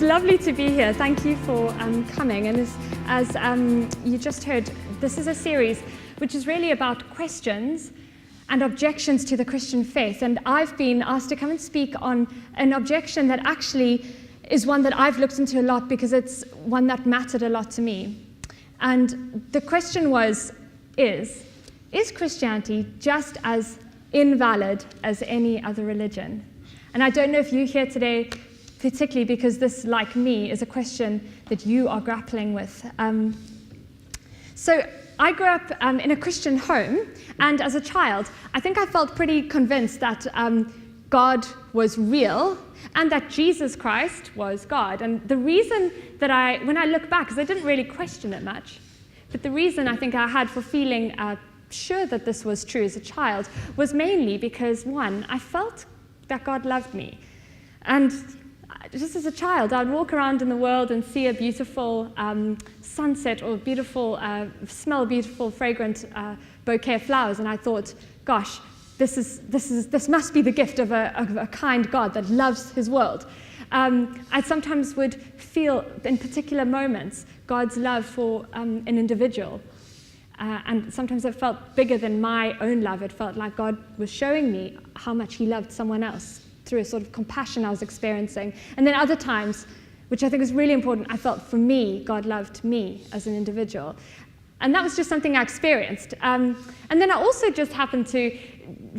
lovely to be here. Thank you for coming. And as you just heard, this is a series which is really about questions and objections to the Christian faith. And I've been asked to come and speak on an objection that actually is one that I've looked into a lot because it's one that mattered a lot to me. And the question was, is Christianity just as invalid as any other religion? And I don't know if you're here today particularly because this, like me, is a question that you are grappling with. So I grew up in a Christian home, and as a child, I think I felt pretty convinced that God was real and that Jesus Christ was God. And the reason that when I look back, because I didn't really question it much, but the reason I think I had for feeling sure that this was true as a child was mainly because, one, I felt that God loved me. And just as a child, I'd walk around in the world and see a beautiful sunset or smell a beautiful, fragrant bouquet of flowers, and I thought, gosh, this must be the gift of a kind God that loves his world. I sometimes would feel, in particular moments, God's love for an individual. And sometimes it felt bigger than my own love. It felt like God was showing me how much he loved someone else through a sort of compassion I was experiencing. And then other times, which I think is really important, I felt for me, God loved me as an individual. And that was just something I experienced. And then I also just happened to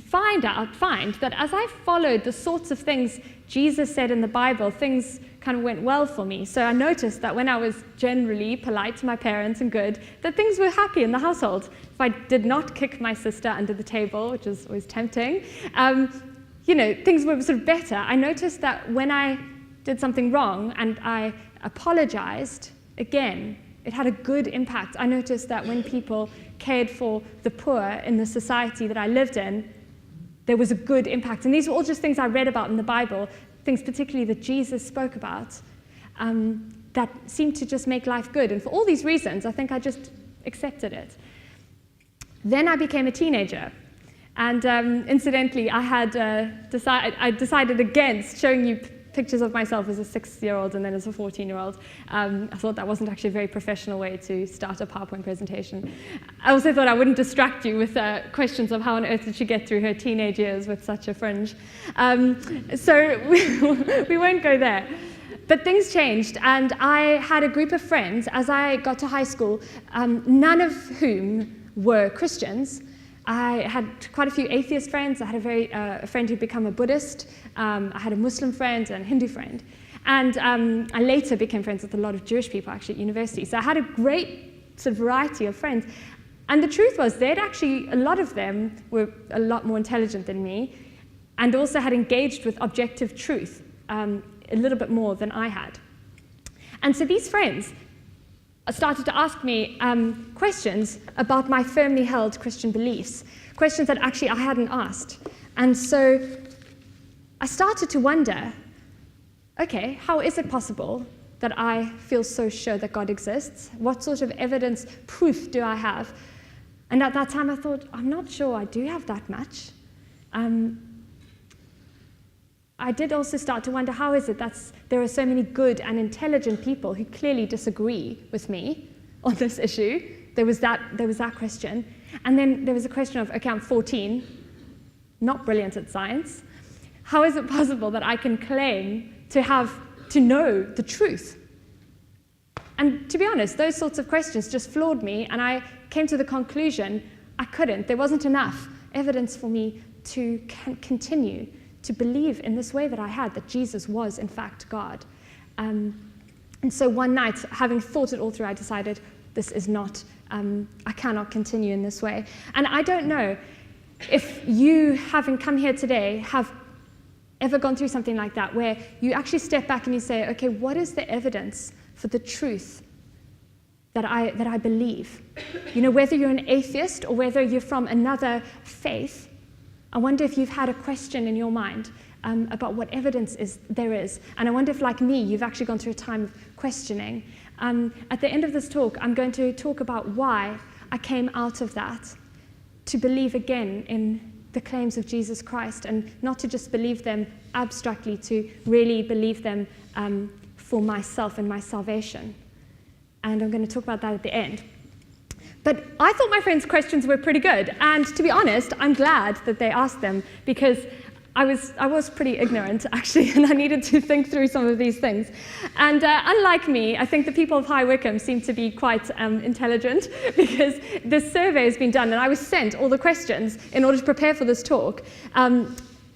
find that as I followed the sorts of things Jesus said in the Bible, things kind of went well for me. So I noticed that when I was generally polite to my parents and good, that things were happy in the household. If I did not kick my sister under the table, which is always tempting, things were sort of better. I noticed that when I did something wrong and I apologized, again, it had a good impact. I noticed that when people cared for the poor in the society that I lived in, there was a good impact. And these were all just things I read about in the Bible, things particularly that Jesus spoke about, that seemed to just make life good. And for all these reasons, I think I just accepted it. Then I became a teenager. And incidentally, I decided against showing you pictures of myself as a 6-year-old and then as a 14-year-old. I thought that wasn't actually a very professional way to start a PowerPoint presentation. I also thought I wouldn't distract you with questions of how on earth did she get through her teenage years with such a fringe. So we won't go there. But things changed, and I had a group of friends as I got to high school, none of whom were Christians. I had quite a few atheist friends. I had a friend who'd become a Buddhist. I had a Muslim friend and a Hindu friend. And I later became friends with a lot of Jewish people, actually, at university. So I had a great sort of variety of friends. And the truth was, a lot of them were a lot more intelligent than me, and also had engaged with objective truth a little bit more than I had. And so these friends started to ask me questions about my firmly held Christian beliefs, questions that actually I hadn't asked. And so I started to wonder, okay, how is it possible that I feel so sure that God exists? What sort of evidence, proof do I have? And at that time I thought, I'm not sure I do have that much. I did also start to wonder, how is it that there are so many good and intelligent people who clearly disagree with me on this issue? There was that question. And then there was a question of, okay, I'm 14, not brilliant at science. How is it possible that I can claim to know the truth? And to be honest, those sorts of questions just floored me, and I came to the conclusion I couldn't. There wasn't enough evidence for me to continue to believe in this way that I had, that Jesus was, in fact, God. And so one night, having thought it all through, I decided this is not, I cannot continue in this way. And I don't know if you, having come here today, have ever gone through something like that, where you actually step back and you say, okay, what is the evidence for the truth that I believe? Whether you're an atheist or whether you're from another faith, I wonder if you've had a question in your mind about what evidence there is. And I wonder if, like me, you've actually gone through a time of questioning. At the end of this talk, I'm going to talk about why I came out of that to believe again in the claims of Jesus Christ, and not to just believe them abstractly, to really believe them for myself and my salvation. And I'm going to talk about that at the end. But I thought my friends' questions were pretty good. And to be honest, I'm glad that they asked them, because I was pretty ignorant, actually, and I needed to think through some of these things. And unlike me, I think the people of High Wycombe seem to be quite intelligent, because this survey has been done, and I was sent all the questions in order to prepare for this talk.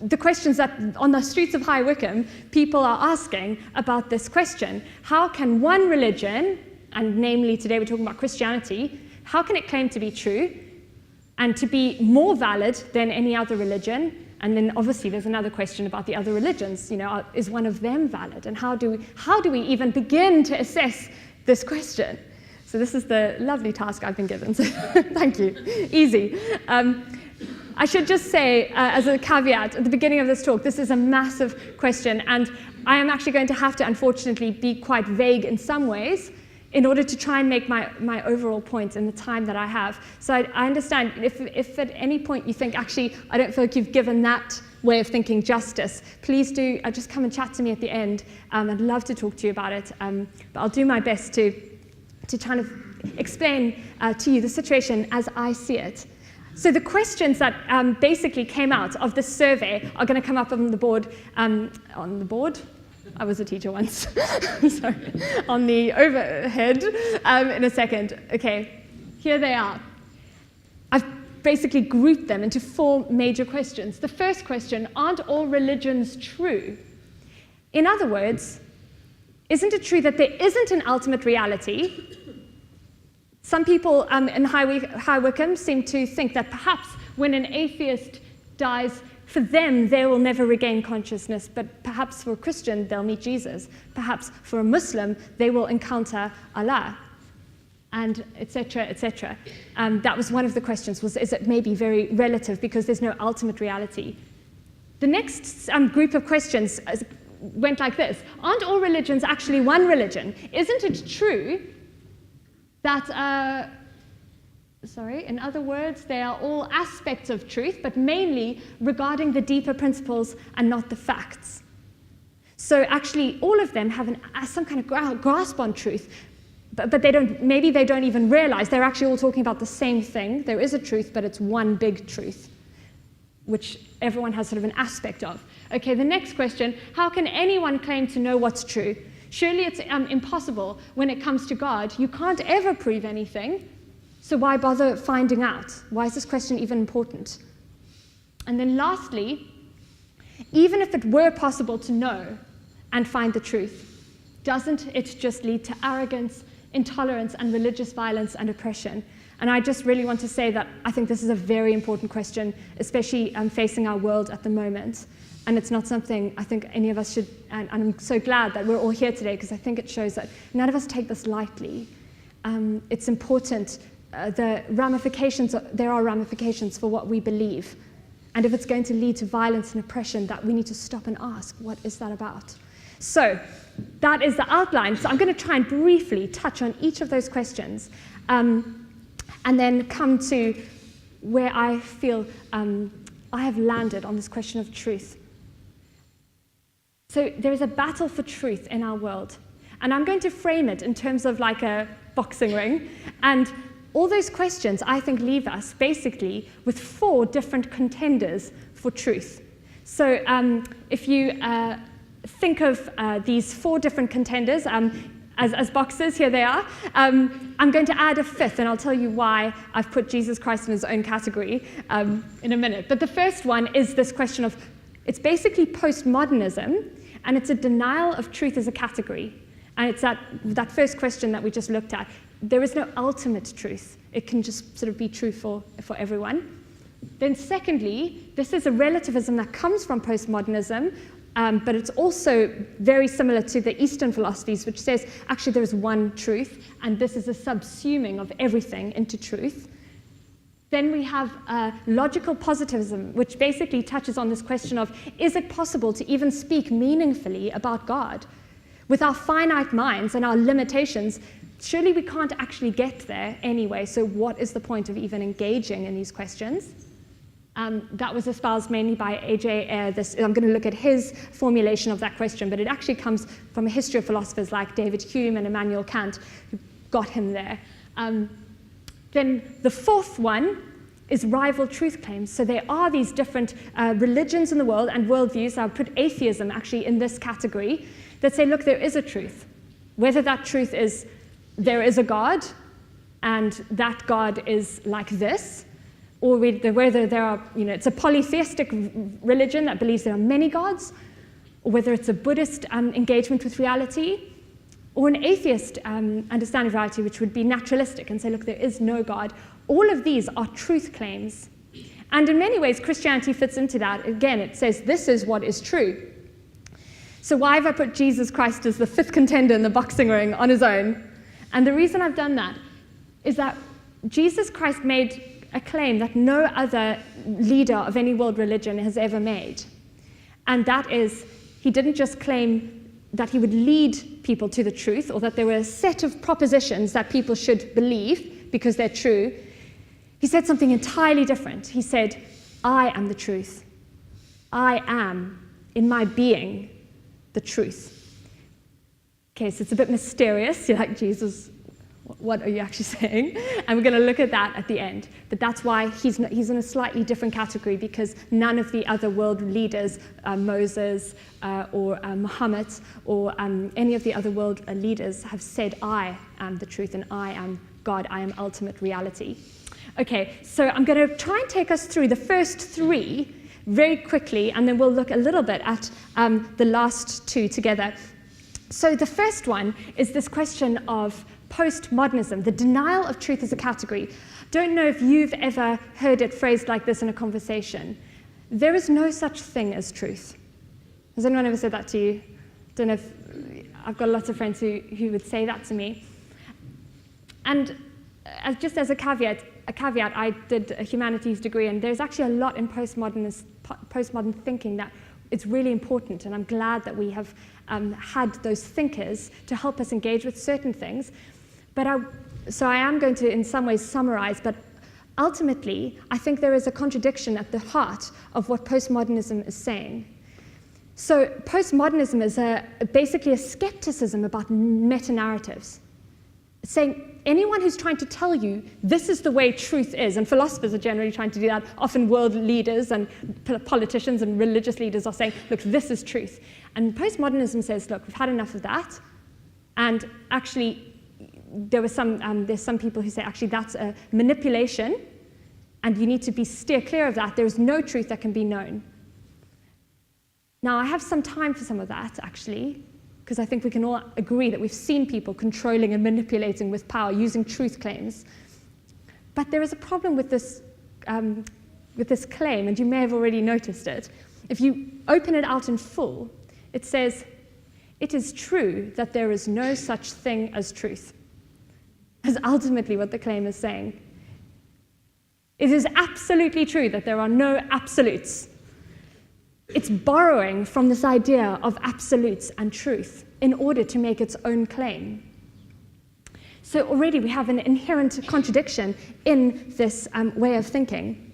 The questions that on the streets of High Wycombe, people are asking about this question. How can one religion, and namely today we're talking about Christianity, how can it claim to be true and to be more valid than any other religion? And then obviously there's another question about the other religions. Is one of them valid? And how do we even begin to assess this question? So this is the lovely task I've been given. So thank you. Easy. I should just say, as a caveat, at the beginning of this talk, this is a massive question, and I am actually going to have to, unfortunately, be quite vague in some ways in order to try and make my overall point in the time that I have. So I understand if at any point you think, actually, I don't feel like you've given that way of thinking justice, please do just come and chat to me at the end. I'd love to talk to you about it, but I'll do my best to kind of explain to you the situation as I see it. So the questions that basically came out of this survey are going to come up on the board. On the board? I was a teacher once. Sorry. On the overhead in a second. Okay, here they are. I've basically grouped them into 4 major questions. The first question, aren't all religions true? In other words, isn't it true that there isn't an ultimate reality? Some people in High Wycombe seem to think that perhaps when an atheist dies, for them, they will never regain consciousness, but perhaps for a Christian, they'll meet Jesus. Perhaps for a Muslim, they will encounter Allah, and etc., etc. That was one of the questions, is it maybe very relative because there's no ultimate reality? The next group of questions went like this. Aren't all religions actually one religion? Isn't it true that, in other words, they are all aspects of truth, but mainly regarding the deeper principles and not the facts? So actually, all of them have some kind of grasp on truth, but maybe they don't even realize they're actually all talking about the same thing. There is a truth, but it's one big truth, which everyone has sort of an aspect of. Okay, the next question, how can anyone claim to know what's true? Surely it's impossible when it comes to God. You can't ever prove anything. So why bother finding out? Why is this question even important? And then lastly, even if it were possible to know and find the truth, doesn't it just lead to arrogance, intolerance, and religious violence and oppression? And I just really want to say that I think this is a very important question, especially facing our world at the moment. And it's not something I think any of us should, and I'm so glad that we're all here today, because I think it shows that none of us take this lightly. It's important. There are ramifications for what we believe. And if it's going to lead to violence and oppression, that we need to stop and ask, what is that about? So that is the outline. So I'm going to try and briefly touch on each of those questions, and then come to where I feel I have landed on this question of truth. So there is a battle for truth in our world. And I'm going to frame it in terms of like a boxing ring. And all those questions, I think, leave us basically with 4 different contenders for truth. So if you think of these 4 different contenders as boxes, here they are. I'm going to add a 5th, and I'll tell you why I've put Jesus Christ in his own category in a minute. But the first one is this question of, it's basically postmodernism, and it's a denial of truth as a category. And it's that first question that we just looked at. There is no ultimate truth. It can just sort of be true for everyone. Then secondly, this is a relativism that comes from postmodernism, but it's also very similar to the Eastern philosophies, which says actually there is one truth, and this is a subsuming of everything into truth. Then we have logical positivism, which basically touches on this question of, is it possible to even speak meaningfully about God? With our finite minds and our limitations, surely we can't actually get there anyway, so what is the point of even engaging in these questions? That was espoused mainly by A.J. Ayer. I'm going to look at his formulation of that question, but it actually comes from a history of philosophers like David Hume and Immanuel Kant, who got him there. Then the fourth one is rival truth claims. So there are these different religions in the world and worldviews. I would put atheism actually in this category, that say, look, there is a truth. Whether that truth is there is a God, and that God is like this, or whether there are, it's a polytheistic religion that believes there are many gods, or whether it's a Buddhist engagement with reality, or an atheist understanding of reality, which would be naturalistic and say, look, there is no God. All of these are truth claims. And in many ways, Christianity fits into that. Again, it says this is what is true. So why have I put Jesus Christ as the fifth contender in the boxing ring on his own? And the reason I've done that is that Jesus Christ made a claim that no other leader of any world religion has ever made. And that is, he didn't just claim that he would lead people to the truth, or that there were a set of propositions that people should believe because they're true. He said something entirely different. He said, I am the truth. I am, in my being, the truth. Okay, so it's a bit mysterious. You're like, Jesus, what are you actually saying? And we're going to look at that at the end. But that's why he's in a slightly different category, because none of the other world leaders, Moses or Muhammad or any of the other world leaders have said, I am the truth and I am God, I am ultimate reality. Okay, so I'm going to try and take us through the first three very quickly, and then we'll look a little bit at the last two together. So the first one is this question of postmodernism, the denial of truth as a category. Don't know if you've ever heard it phrased like this in a conversation. There is no such thing as truth. Has anyone ever said that to you? Don't know if I've got lots of friends who would say that to me. And just as a caveat, I did a humanities degree, and there's actually a lot in postmodern thinking that it's really important, and I'm glad that we have had those thinkers to help us engage with certain things. So I am going to, in some ways, summarize, but ultimately, I think there is a contradiction at the heart of what postmodernism is saying. So postmodernism is basically a skepticism about meta-narratives. It's saying anyone who's trying to tell you this is the way truth is, and philosophers are generally trying to do that, often world leaders and politicians and religious leaders are saying, look, this is truth. And postmodernism says, look, we've had enough of that, and actually, there's some people who say, actually, that's a manipulation, and you need to steer clear of that. There's no truth that can be known. Now, I have some time for some of that, actually, because I think we can all agree that we've seen people controlling and manipulating with power, using truth claims. But there is a problem with this claim, and you may have already noticed it. If you open it out in full, it says, it is true that there is no such thing as truth. Is ultimately what the claim is saying. It is absolutely true that there are no absolutes. It's borrowing from this idea of absolutes and truth in order to make its own claim. So already we have an inherent contradiction in this way of thinking.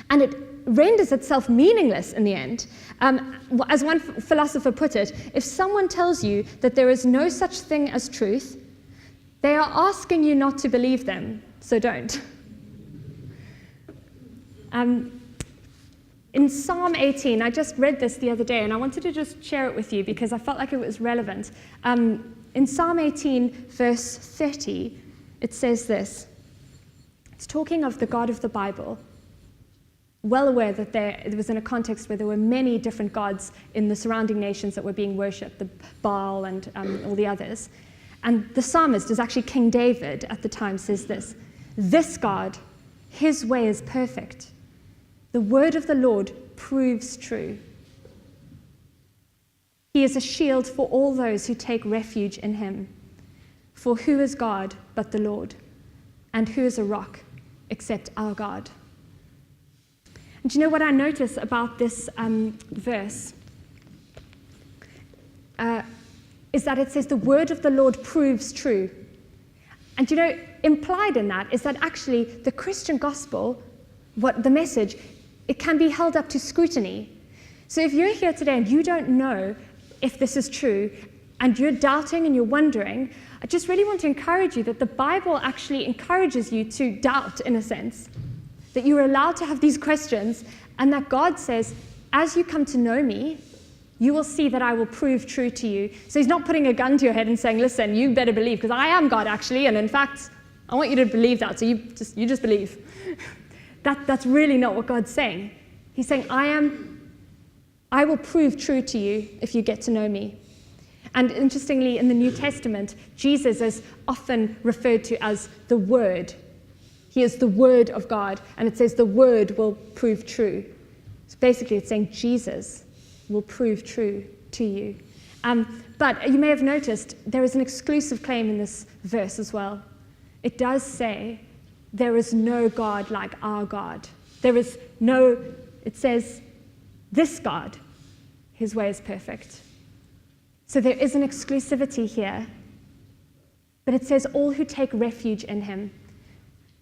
And it renders itself meaningless in the end. As one philosopher put it, if someone tells you that there is no such thing as truth, they are asking you not to believe them, so don't. In Psalm 18, I just read this the other day, and I wanted to just share it with you because I felt like it was relevant. In Psalm 18, verse 30, it says this. It's talking of the God of the Bible, well aware that it was in a context where there were many different gods in the surrounding nations that were being worshipped, the Baal and all the others. And the psalmist, is actually King David at the time, says this God, his way is perfect. The word of the Lord proves true. He is a shield for all those who take refuge in him. For who is God but the Lord? And who is a rock except our God? And do you know what I notice about this verse? Is that it says the word of the Lord proves true. And you know, implied in that is that actually the Christian gospel, what the message, it can be held up to scrutiny. So if you're here today and you don't know if this is true, and you're doubting and you're wondering, I just really want to encourage you that the Bible actually encourages you to doubt, in a sense, that you're allowed to have these questions, and that God says, as you come to know me, you will see that I will prove true to you. So he's not putting a gun to your head and saying, listen, you better believe, because I am God, actually, and in fact, I want you to believe that, so you just believe. That's really not what God's saying. He's saying, I will prove true to you if you get to know me. And interestingly, in the New Testament, Jesus is often referred to as the Word. He is the Word of God, and it says the Word will prove true. So basically, it's saying Jesus will prove true to you. But you may have noticed there is an exclusive claim in this verse as well. It does say, there is no God like our God. It says, this God, his way is perfect. So there is an exclusivity here, but it says all who take refuge in him.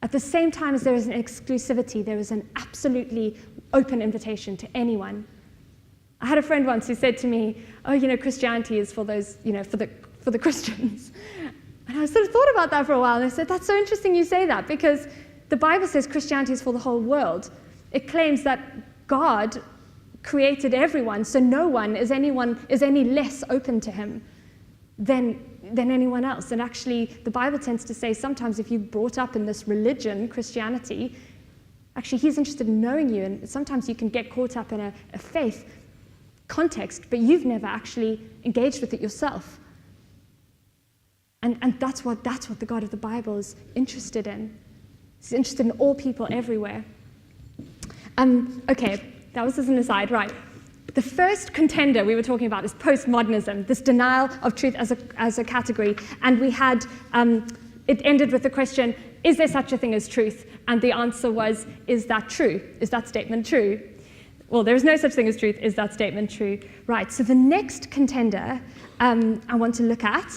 At the same time as there is an exclusivity, there is an absolutely open invitation to anyone. I had a friend once who said to me, Christianity is for those, for the Christians. And I sort of thought about that for a while, and I said, that's so interesting you say that, because the Bible says Christianity is for the whole world. It claims that God created everyone, so no one is any less open to him than anyone else. And actually, the Bible tends to say sometimes if you're brought up in this religion, Christianity, actually he's interested in knowing you, and sometimes you can get caught up in a faith context, but you've never actually engaged with it yourself. And that's what the God of the Bible is interested in. He's interested in all people everywhere. Okay, that was as an aside, right. The first contender we were talking about is postmodernism, this denial of truth as a category. And we had, it ended with the question, is there such a thing as truth? And the answer was, is that true? Is that statement true? Well, there is no such thing as truth. Is that statement true? Right, so the next contender I want to look at,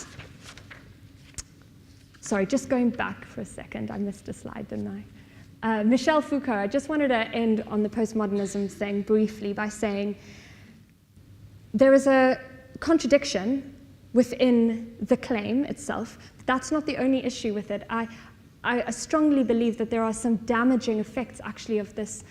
sorry, just going back for a second. I missed a slide, didn't I? Michel Foucault, I just wanted to end on the postmodernism thing briefly by saying there is a contradiction within the claim itself. That's not the only issue with it. I strongly believe that there are some damaging effects, actually, of this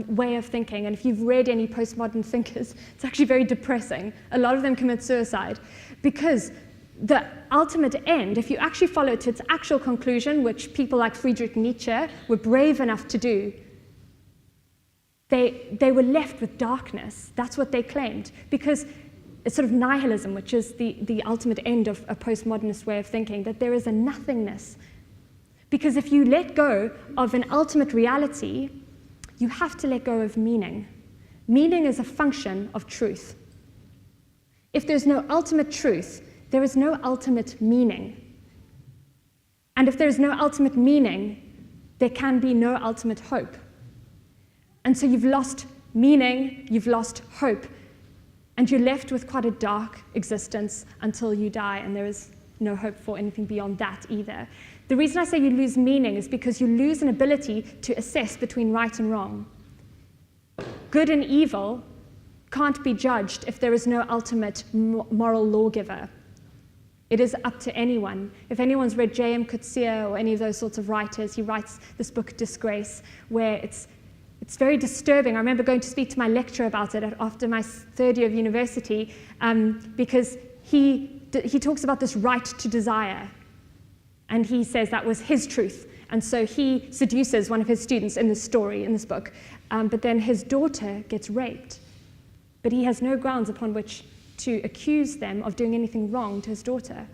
way of thinking. And if you've read any postmodern thinkers, it's actually very depressing. A lot of them commit suicide because the ultimate end, if you actually follow it to its actual conclusion, which people like Friedrich Nietzsche were brave enough to do, they were left with darkness. That's what they claimed. Because it's sort of nihilism, which is the ultimate end of a postmodernist way of thinking, that there is a nothingness. Because if you let go of an ultimate reality, you have to let go of meaning. Meaning is a function of truth. If there's no ultimate truth, there is no ultimate meaning. And if there is no ultimate meaning, there can be no ultimate hope. And so you've lost meaning, you've lost hope, and you're left with quite a dark existence until you die, and there is no hope for anything beyond that either. The reason I say you lose meaning is because you lose an ability to assess between right and wrong. Good and evil can't be judged if there is no ultimate moral lawgiver. It is up to anyone. If anyone's read J.M. Coetzee or any of those sorts of writers, he writes this book, Disgrace, where it's very disturbing. I remember going to speak to my lecturer about it after my third year of university, because he talks about this right to desire. And he says that was his truth. And so he seduces one of his students in this story, in this book. But then his daughter gets raped. But he has no grounds upon which to accuse them of doing anything wrong to his daughter,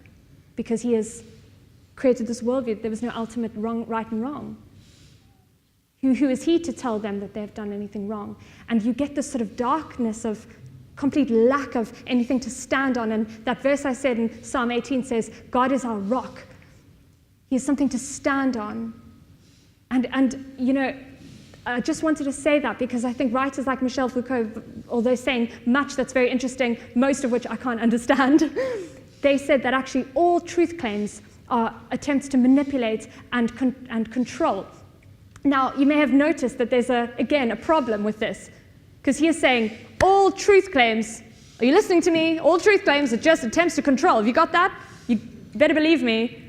because he has created this worldview. There was no ultimate right and wrong. Who is he to tell them that they've done anything wrong? And you get this sort of darkness of complete lack of anything to stand on. And that verse I said in Psalm 18 says, God is our rock. He is something to stand on. And you know, I just wanted to say that because I think writers like Michel Foucault, although saying much that's very interesting, most of which I can't understand, they said that actually all truth claims are attempts to manipulate and control. Now, you may have noticed that there's, again, a problem with this, because he is saying all truth claims, are you listening to me? All truth claims are just attempts to control. Have you got that? You better believe me.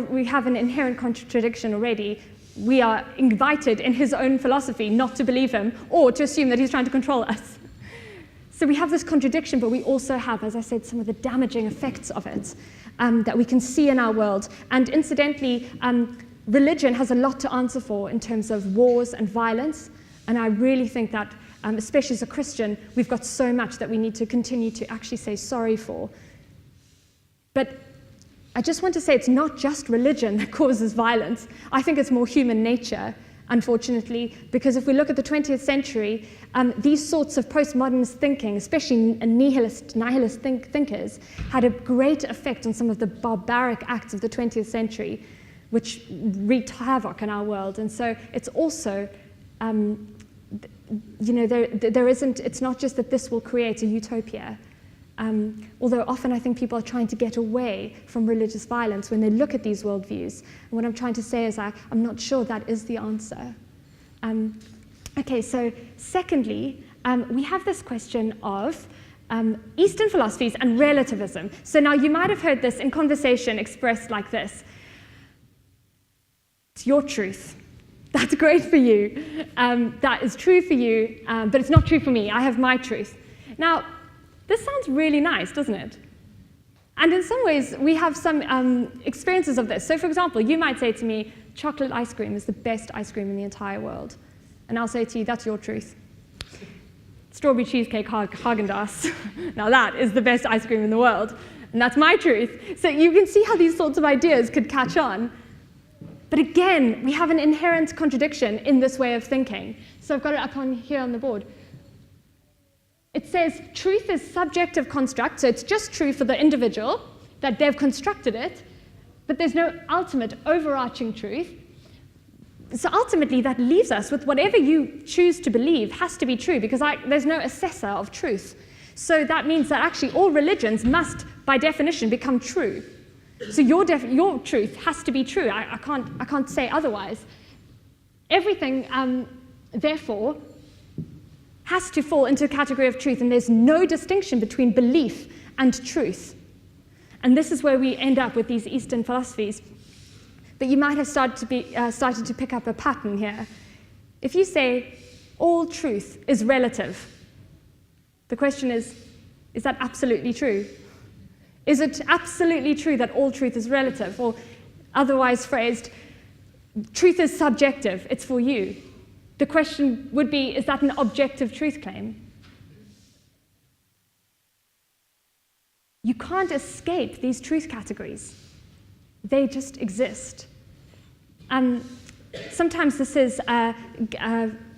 We have an inherent contradiction already. We are invited in his own philosophy not to believe him or to assume that he's trying to control us. So we have this contradiction, but we also have, as I said, some of the damaging effects of it that we can see in our world. And incidentally, religion has a lot to answer for in terms of wars and violence. And I really think that, especially as a Christian, we've got so much that we need to continue to actually say sorry for. But I just want to say it's not just religion that causes violence. I think it's more human nature, unfortunately, because if we look at the 20th century, these sorts of postmodernist thinking, especially nihilist thinkers, had a great effect on some of the barbaric acts of the 20th century, which wreaked havoc in our world. And so it's also, it's not just that this will create a utopia. Although often I think people are trying to get away from religious violence when they look at these worldviews. And what I'm trying to say is I'm not sure that is the answer. Okay, so secondly, we have this question of Eastern philosophies and relativism. So now you might have heard this in conversation expressed like this. It's your truth. That's great for you. That is true for you, but it's not true for me. I have my truth. Now, this sounds really nice, doesn't it? And in some ways, we have some experiences of this. So for example, you might say to me, chocolate ice cream is the best ice cream in the entire world. And I'll say to you, that's your truth. Strawberry cheesecake Haagen-Dazs, now that is the best ice cream in the world. And that's my truth. So you can see how these sorts of ideas could catch on. But again, we have an inherent contradiction in this way of thinking. So I've got it up on here on the board. It says truth is subjective construct, so it's just true for the individual, that they've constructed it, but there's no ultimate overarching truth. So ultimately, that leaves us with whatever you choose to believe has to be true, because there's no assessor of truth. So that means that actually all religions must, by definition, become true. So your truth has to be true. I can't say otherwise. Everything, therefore, has to fall into the category of truth, and there's no distinction between belief and truth. And this is where we end up with these Eastern philosophies. But you might have started to pick up a pattern here. If you say all truth is relative, the question is that absolutely true? Is it absolutely true that all truth is relative? Or otherwise phrased, truth is subjective, it's for you. The question would be, is that an objective truth claim? You can't escape these truth categories. They just exist. Sometimes this is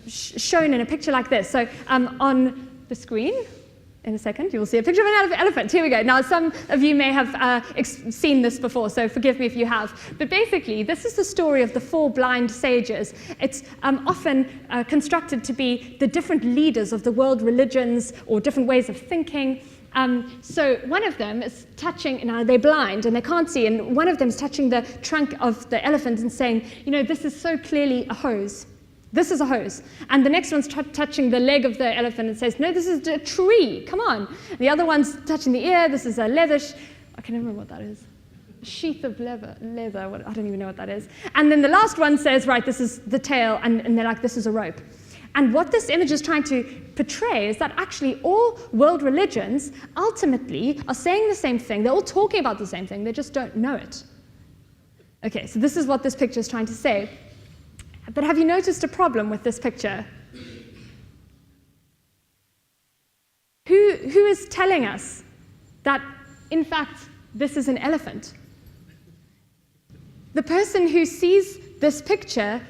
shown in a picture like this. So on the screen, in a second, you will see a picture of an elephant. Here we go. Now, some of you may have seen this before, so forgive me if you have. But basically, this is the story of the 4 blind sages. It's often constructed to be the different leaders of the world religions or different ways of thinking. So one of them is touching, now they're blind and they can't see, and one of them is touching the trunk of the elephant and saying, this is so clearly a hose. This is a hose. And the next one's touching the leg of the elephant and says, no, this is a tree, come on. And the other one's touching the ear, this is a leather, I can't remember what that is. A sheath of leather, I don't even know what that is. And then the last one says, right, this is the tail, and they're like, this is a rope. And what this image is trying to portray is that actually all world religions ultimately are saying the same thing. They're all talking about the same thing, they just don't know it. Okay, so this is what this picture is trying to say. But have you noticed a problem with this picture? Who is telling us that, in fact, this is an elephant? The person who sees this picture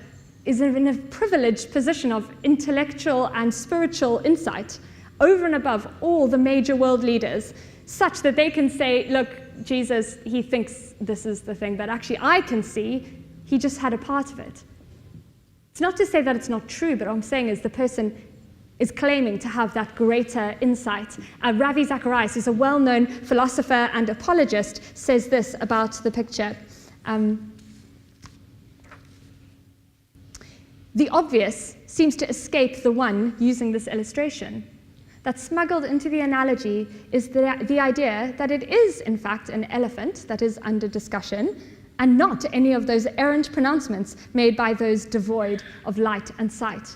is in a privileged position of intellectual and spiritual insight over and above all the major world leaders, such that they can say, look, Jesus, he thinks this is the thing, but actually I can see he just had a part of it. It's not to say that it's not true, but what I'm saying is the person is claiming to have that greater insight. Ravi Zacharias, who's a well-known philosopher and apologist, says this about the picture. the obvious seems to escape the one using this illustration. That smuggled into the analogy is the idea that it is, in fact, an elephant that is under discussion, and not any of those errant pronouncements made by those devoid of light and sight.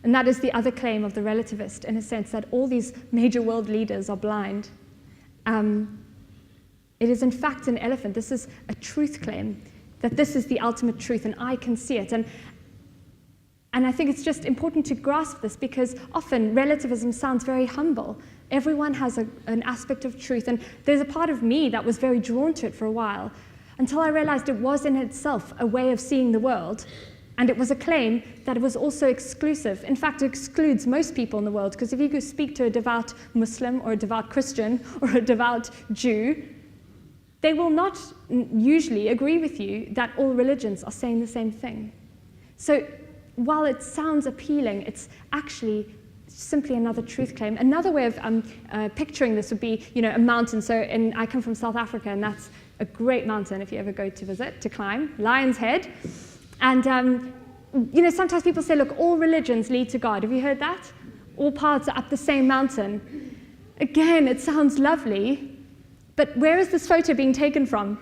And that is the other claim of the relativist, in a sense, that all these major world leaders are blind. It is, in fact, an elephant. This is a truth claim, that this is the ultimate truth, and I can see it. And I think it's just important to grasp this, because often relativism sounds very humble. Everyone has an aspect of truth, and there's a part of me that was very drawn to it for a while, until I realized it was in itself a way of seeing the world, and it was a claim that it was also exclusive. In fact, it excludes most people in the world, because if you go speak to a devout Muslim or a devout Christian or a devout Jew, they will not usually agree with you that all religions are saying the same thing. So while it sounds appealing, it's actually simply another truth claim. Another way of picturing this would be, a mountain. So I come from South Africa, and that's a great mountain if you ever go to visit, to climb, Lion's Head. And, sometimes people say, look, all religions lead to God. Have you heard that? All paths are up the same mountain. Again, it sounds lovely, but where is this photo being taken from?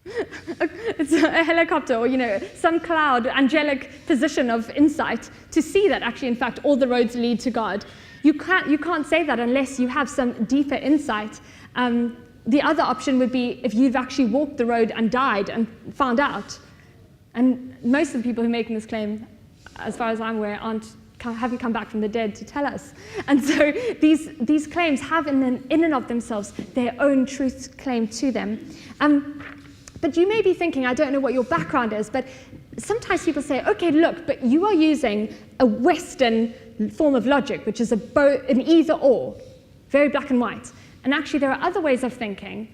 It's a helicopter or, some cloud, angelic position of insight to see that actually, in fact, all the roads lead to God. You can't say that unless you have some deeper insight. The other option would be if you've actually walked the road and died and found out. And most of the people who are making this claim, as far as I'm aware, haven't come back from the dead to tell us. And so these claims have in and of themselves their own truth claim to them. But you may be thinking, I don't know what your background is, but sometimes people say, okay, look, but you are using a Western form of logic, which is an either or, very black and white. And actually there are other ways of thinking,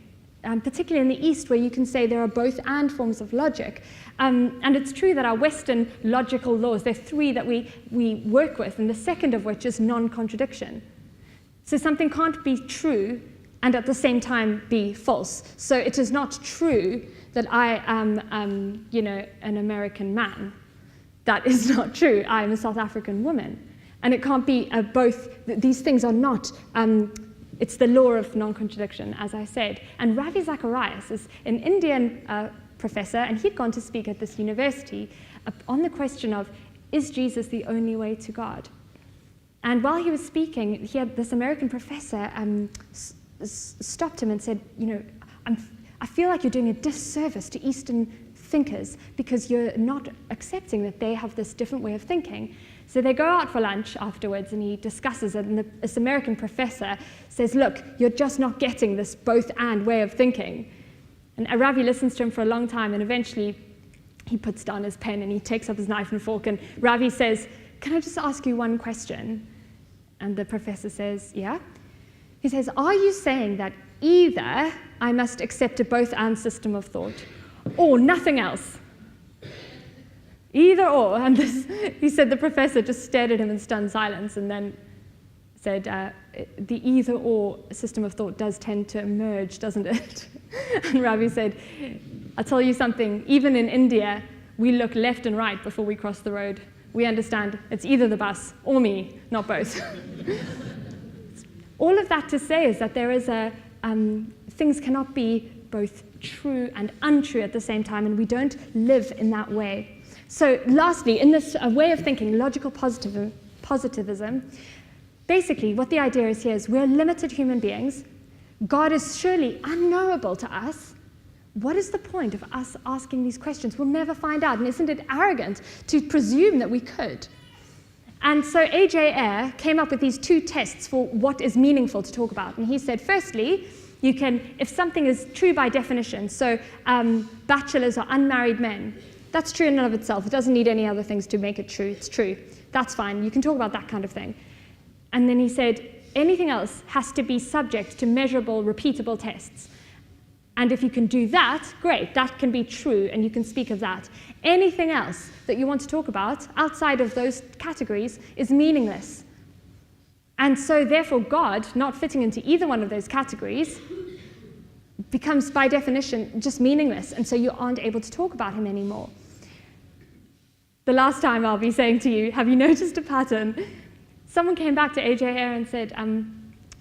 particularly in the East, where you can say there are both and forms of logic. And it's true that our Western logical laws, there are three that we work with, and the second of which is non-contradiction. So something can't be true and at the same time be false. So it is not true that I am, an American man. That is not true. I am a South African woman. And it can't be both. These things are not, it's the law of non-contradiction, as I said. And Ravi Zacharias is an Indian professor, and he'd gone to speak at this university on the question of, is Jesus the only way to God? And while he was speaking, he had this American professor stopped him and said, I feel like you're doing a disservice to Eastern thinkers because you're not accepting that they have this different way of thinking. So they go out for lunch afterwards, and he discusses it, and this American professor says, look, you're just not getting this both and way of thinking. And Ravi listens to him for a long time, and eventually he puts down his pen and he takes up his knife and fork, and Ravi says, can I just ask you one question? And the professor says, yeah. He says, are you saying that either I must accept a both and system of thought, or nothing else? Either or. And he said the professor just stared at him in stunned silence and then said, the either or system of thought does tend to emerge, doesn't it? And Ravi said, I'll tell you something, even in India, we look left and right before we cross the road. We understand it's either the bus or me, not both. All of that to say is that there is things cannot be both true and untrue at the same time, and we don't live in that way. So lastly, in this way of thinking, logical positivism, basically what the idea is here is we're limited human beings. God is surely unknowable to us. What is the point of us asking these questions? We'll never find out, and isn't it arrogant to presume that we could? And so A.J. Ayer came up with these two tests for what is meaningful to talk about. And he said, firstly, you can, if something is true by definition, so bachelors are unmarried men, that's true in and of itself. It doesn't need any other things to make it true. It's true. That's fine. You can talk about that kind of thing. And then he said, anything else has to be subject to measurable, repeatable tests. And if you can do that, great, that can be true, and you can speak of that. Anything else that you want to talk about outside of those categories is meaningless. And so therefore God, not fitting into either one of those categories, becomes by definition just meaningless, and so you aren't able to talk about him anymore. the last time I'll be saying to you, have you noticed a pattern? Someone came back to A.J. Ayer and said,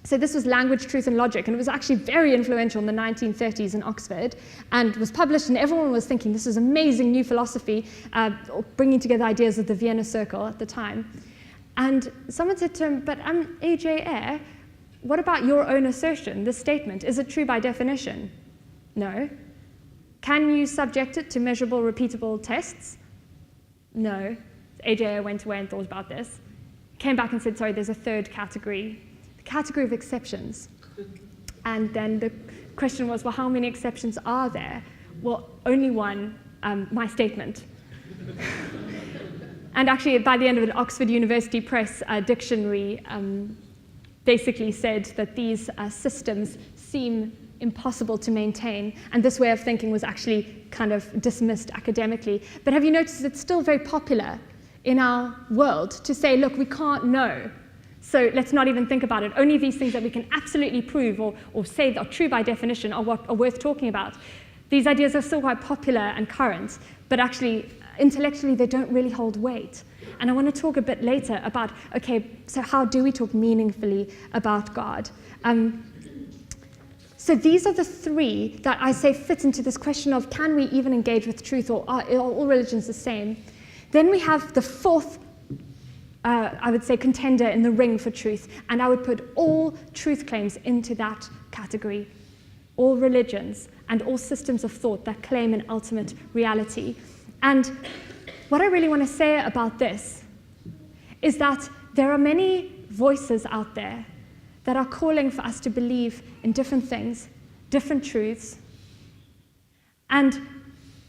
so this was Language, Truth and Logic, and it was actually very influential in the 1930s in Oxford, and was published, and everyone was thinking, this is amazing new philosophy, bringing together ideas of the Vienna Circle at the time. And someone said to him, but A.J. Ayer, what about your own assertion, this statement? Is it true by definition? No. Can you subject it to measurable, repeatable tests? No. A.J. Ayer went away and thought about this. Came back and said, sorry, there's a third category. Category of exceptions. And then the question was, well, how many exceptions are there? Well, only one, my statement. And actually, by the end of it, Oxford University Press dictionary basically said that these systems seem impossible to maintain, and this way of thinking was actually kind of dismissed academically. But have you noticed it's still very popular in our world to say, look, we can't know, so let's not even think about it. Only these things that we can absolutely prove or say that are true by definition are what are worth talking about. These ideas are still quite popular and current, but actually, intellectually, they don't really hold weight. And I want to talk a bit later about, okay, so how do we talk meaningfully about God? So these are the three that I say fit into this question of, can we even engage with truth, or are all religions the same? Then we have the fourth, I would say, contender in the ring for truth, and I would put all truth claims into that category, all religions and all systems of thought that claim an ultimate reality. And what I really want to say about this is that there are many voices out there that are calling for us to believe in different things, different truths. And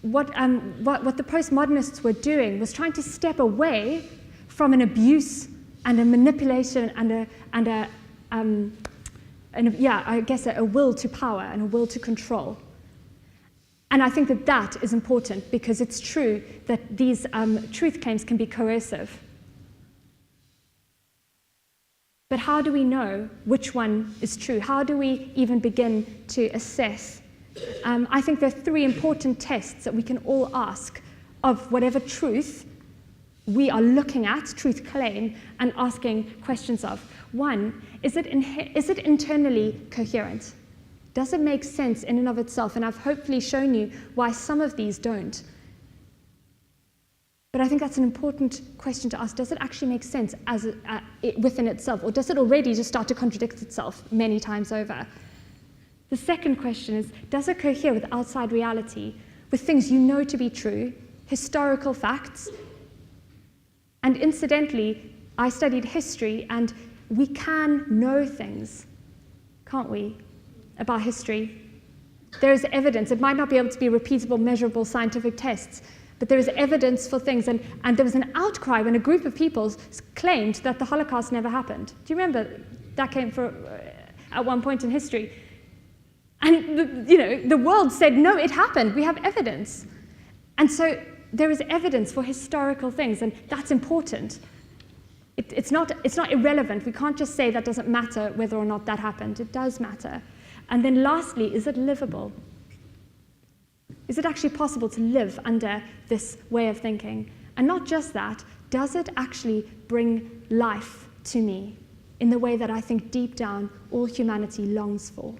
what the postmodernists were doing was trying to step away from an abuse and a manipulation and a will to power and a will to control. And I think that that is important, because it's true that these truth claims can be coercive. But how do we know which one is true? How do we even begin to assess? I think there are three important tests that we can all ask of whatever truth we are looking at, truth claim, and asking questions of. One, is it internally coherent? Does it make sense in and of itself? And I've hopefully shown you why some of these don't. But I think that's an important question to ask. Does it actually make sense within itself? Or does it already just start to contradict itself many times over? The second question is, does it cohere with outside reality, with things you know to be true, historical facts? And incidentally, I studied history, and we can know things, can't we, about history? There is evidence. It might not be able to be repeatable, measurable scientific tests, but there is evidence for things. And there was an outcry when a group of people claimed that the Holocaust never happened. Do you remember that came at one point in history? And the world said, no, it happened. We have evidence. And so there is evidence for historical things, and that's important. It's not irrelevant. We can't just say that doesn't matter whether or not that happened. It does matter. And then lastly, is it livable? Is it actually possible to live under this way of thinking? And not just that, does it actually bring life to me in the way that I think deep down all humanity longs for?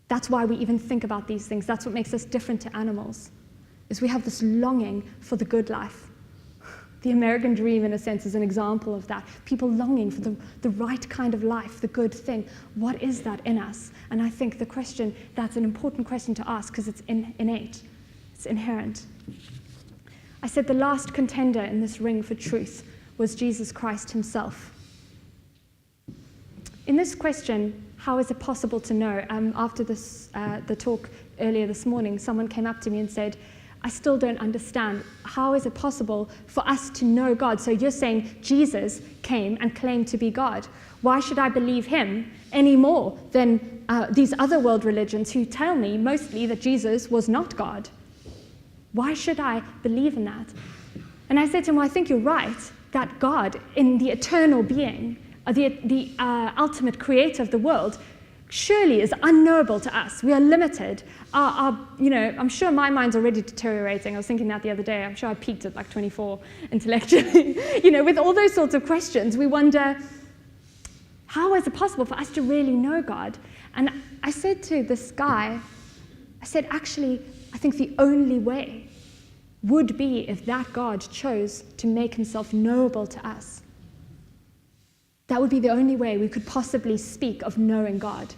That's why we even think about these things. That's what makes us different to animals, is we have this longing for the good life. The American dream, in a sense, is an example of that. People longing for the right kind of life, the good thing. What is that in us? And I think that's an important question to ask, because it's innate, it's inherent. I said the last contender in this ring for truth was Jesus Christ himself. In this question, how is it possible to know? After the talk earlier this morning, someone came up to me and said, I still don't understand. How is it possible for us to know God? So you're saying Jesus came and claimed to be God. Why should I believe him any more than these other world religions who tell me mostly that Jesus was not God? Why should I believe in that? And I said to him, well, I think you're right, that God, in the eternal being, the ultimate creator of the world, surely is unknowable to us. We are limited. I'm sure my mind's already deteriorating. I was thinking that the other day. I'm sure I peaked at like 24 intellectually. With all those sorts of questions, we wonder, how is it possible for us to really know God? And I said to this guy, actually, I think the only way would be if that God chose to make himself knowable to us. That would be the only way we could possibly speak of knowing God.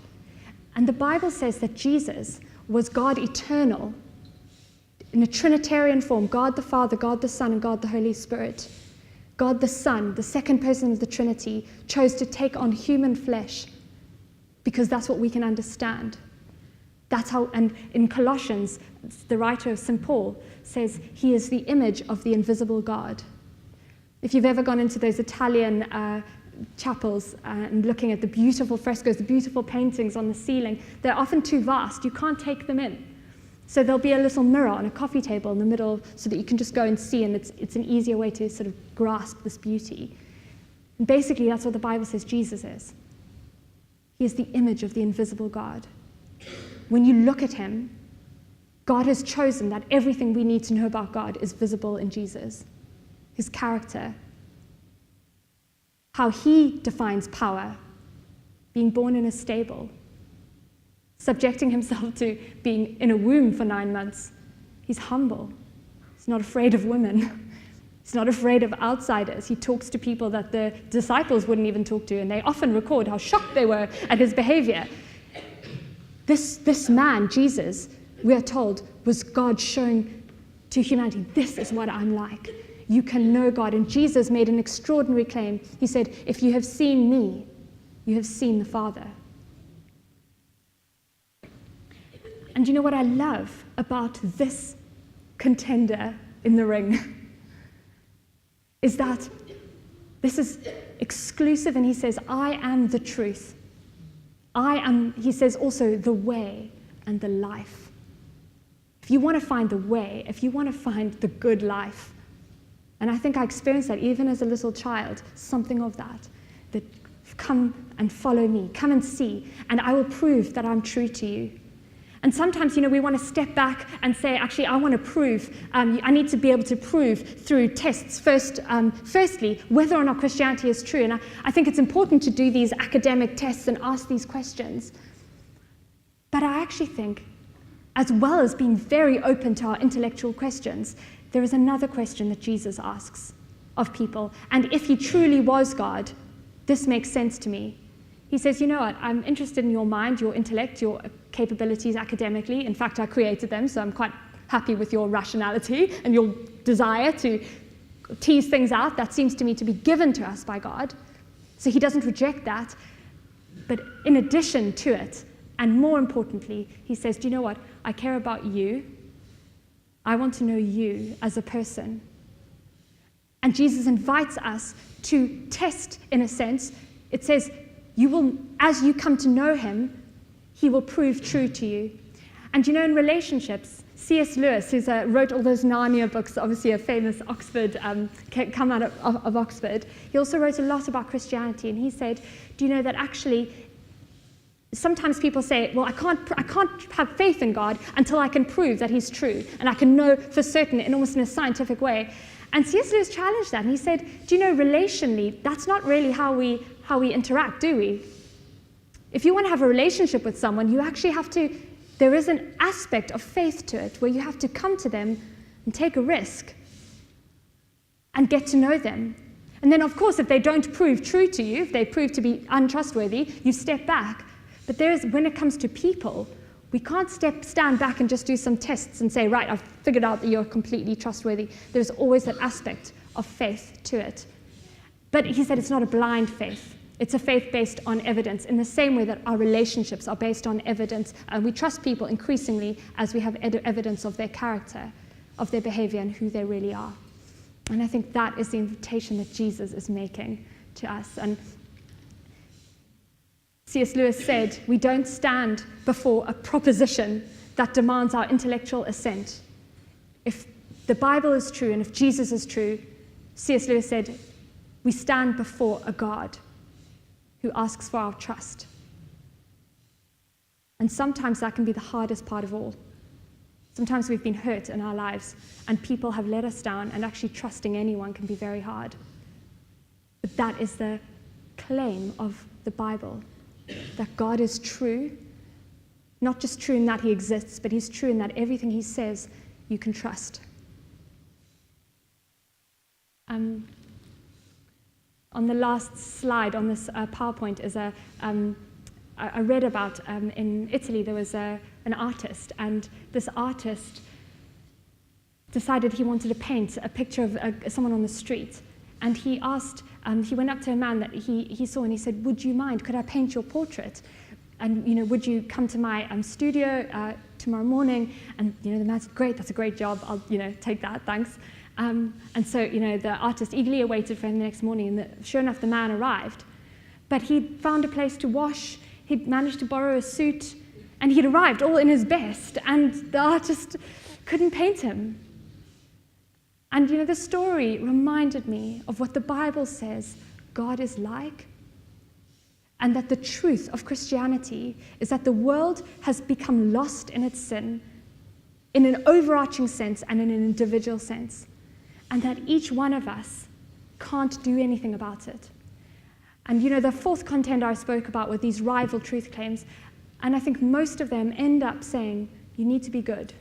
And the Bible says that Jesus was God eternal in a Trinitarian form, God the Father, God the Son, and God the Holy Spirit. God the Son, the second person of the Trinity, chose to take on human flesh because that's what we can understand. That's how, and in Colossians, the writer of St. Paul says he is the image of the invisible God. If you've ever gone into those Italian chapels and looking at the beautiful frescoes, the beautiful paintings on the ceiling, they're often too vast. You can't take them in. So there'll be a little mirror on a coffee table in the middle so that you can just go and see, and it's an easier way to sort of grasp this beauty. And basically, that's what the Bible says Jesus is. He is the image of the invisible God. When you look at him, God has chosen that everything we need to know about God is visible in Jesus. His character, how he defines power, being born in a stable, subjecting himself to being in a womb for 9 months. He's humble. He's not afraid of women. He's not afraid of outsiders. He talks to people that the disciples wouldn't even talk to, and they often record how shocked they were at his behavior. This man, Jesus, we are told, was God showing to humanity, this is what I'm like. You can know God. And Jesus made an extraordinary claim. He said, if you have seen me, you have seen the Father. And you know what I love about this contender in the ring? Is that this is exclusive, and he says, I am the truth. I am, he says also, the way and the life. If you want to find the way, if you want to find the good life, and I think I experienced that even as a little child, something of that come and follow me, come and see, and I will prove that I'm true to you. And sometimes, we want to step back and say, actually, I want to prove, I need to be able to prove through tests firstly, whether or not Christianity is true. And I think it's important to do these academic tests and ask these questions. But I actually think, as well as being very open to our intellectual questions, there is another question that Jesus asks of people. And if he truly was God, this makes sense to me. He says, you know what, I'm interested in your mind, your intellect, your capabilities academically. In fact, I created them, so I'm quite happy with your rationality and your desire to tease things out. That seems to me to be given to us by God. So he doesn't reject that. But in addition to it, and more importantly, he says, do you know what, I care about you. I want to know you as a person. And Jesus invites us to test, in a sense. It says, you will, as you come to know him, he will prove true to you. And in relationships, C.S. Lewis, who wrote all those Narnia books, obviously a famous Oxford, come out of Oxford, he also wrote a lot about Christianity. And he said, do you know that actually, sometimes people say, well, I can't have faith in God until I can prove that he's true, and I can know for certain, almost in a scientific way. And C.S. Lewis challenged that, and he said, do you know, relationally, that's not really how we interact, do we? If you want to have a relationship with someone, you actually have to, there is an aspect of faith to it where you have to come to them and take a risk and get to know them. And then, of course, if they don't prove true to you, if they prove to be untrustworthy, you step back. But when it comes to people, we can't stand back and just do some tests and say, right, I've figured out that you're completely trustworthy. There's always that aspect of faith to it. But he said it's not a blind faith. It's a faith based on evidence, in the same way that our relationships are based on evidence. And we trust people increasingly as we have evidence of their character, of their behavior, and who they really are. And I think that is the invitation that Jesus is making to us. And C.S. Lewis said, we don't stand before a proposition that demands our intellectual assent. If the Bible is true and if Jesus is true, C.S. Lewis said, we stand before a God who asks for our trust. And sometimes that can be the hardest part of all. Sometimes we've been hurt in our lives, and people have let us down, and actually trusting anyone can be very hard. But that is the claim of the Bible, that God is true, not just true in that he exists, but he's true in that everything he says you can trust. On the last slide on this PowerPoint is I read about in Italy there was an artist, and this artist decided he wanted to paint a picture of someone on the street. And he asked, he went up to a man that he saw and he said, "Would you mind, could I paint your portrait? And, would you come to my studio tomorrow morning?" And, the man said, "Great, that's a great job. I'll, take that, thanks." And so, the artist eagerly awaited for him the next morning, and sure enough, the man arrived. But he'd found a place to wash, he'd managed to borrow a suit, and he'd arrived all in his best, and the artist couldn't paint him. And, the story reminded me of what the Bible says God is like, and that the truth of Christianity is that the world has become lost in its sin in an overarching sense and in an individual sense, and that each one of us can't do anything about it. And, the fourth contender I spoke about were these rival truth claims, and I think most of them end up saying, you need to be good.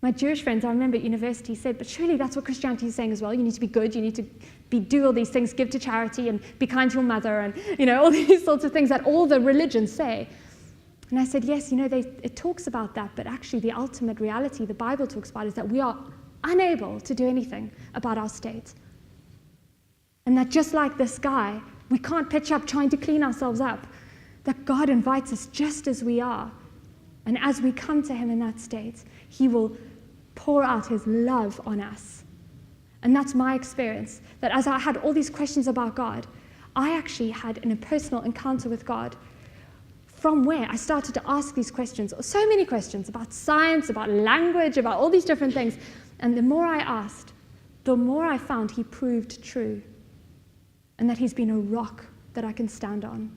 My Jewish friends, I remember at university, said, but surely that's what Christianity is saying as well. You need to be good, you need to do all these things, give to charity and be kind to your mother and, all these sorts of things that all the religions say. And I said, yes, it talks about that, but actually the ultimate reality the Bible talks about is that we are unable to do anything about our state. And that just like this guy, we can't pitch up trying to clean ourselves up, that God invites us just as we are. And as we come to him in that state, he will pour out his love on us. And that's my experience, that as I had all these questions about God, I actually had a personal encounter with God from where I started to ask these questions, so many questions about science, about language, about all these different things. And the more I asked, the more I found he proved true, and that he's been a rock that I can stand on.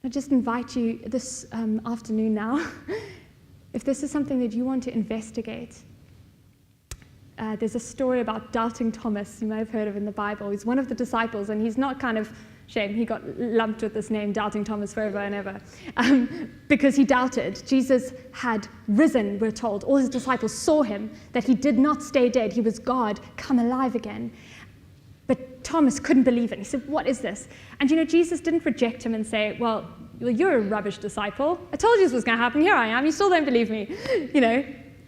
I just invite you this afternoon now, if this is something that you want to investigate. There's a story about doubting Thomas, you may have heard of in the Bible. He's one of the disciples, and he's not shame, he got lumped with this name, Doubting Thomas, forever and ever, because he doubted. Jesus had risen, we're told. All his disciples saw him, that he did not stay dead. He was God, come alive again. But Thomas couldn't believe it. He said, what is this? And Jesus didn't reject him and say, well, you're a rubbish disciple. I told you this was going to happen. Here I am. You still don't believe me.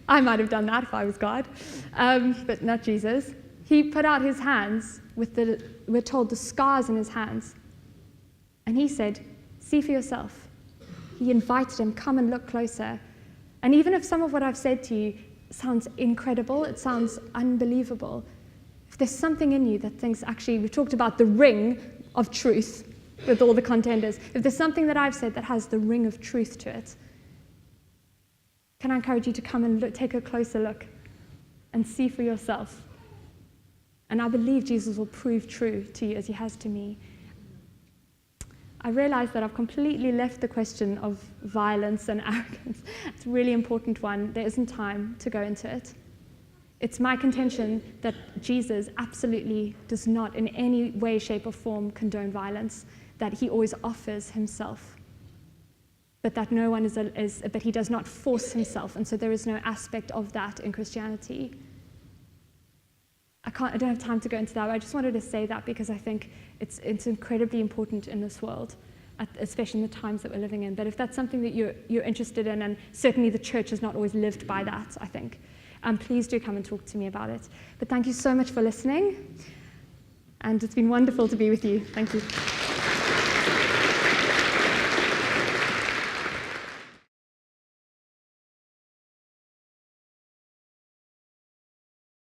I might have done that if I was God, but not Jesus. He put out his hands with we're told, the scars in his hands. And he said, see for yourself. He invited him, come and look closer. And even if some of what I've said to you sounds incredible, it sounds unbelievable, if there's something in you that thinks, actually, we've talked about the ring of truth with all the contenders. If there's something that I've said that has the ring of truth to it, can I encourage you to come and take a closer look and see for yourself? And I believe Jesus will prove true to you as he has to me. I realize that I've completely left the question of violence and arrogance. It's a really important one. There isn't time to go into it. It's my contention that Jesus absolutely does not in any way, shape, or form condone violence, that he always offers himself, but that no one but he does not force himself, and so there is no aspect of that in Christianity. I don't have time to go into that, but I just wanted to say that because I think it's incredibly important in this world, especially in the times that we're living in. But if that's something that you're interested in, and certainly the church has not always lived by that, I think, please do come and talk to me about it. But thank you so much for listening, and it's been wonderful to be with you. Thank you.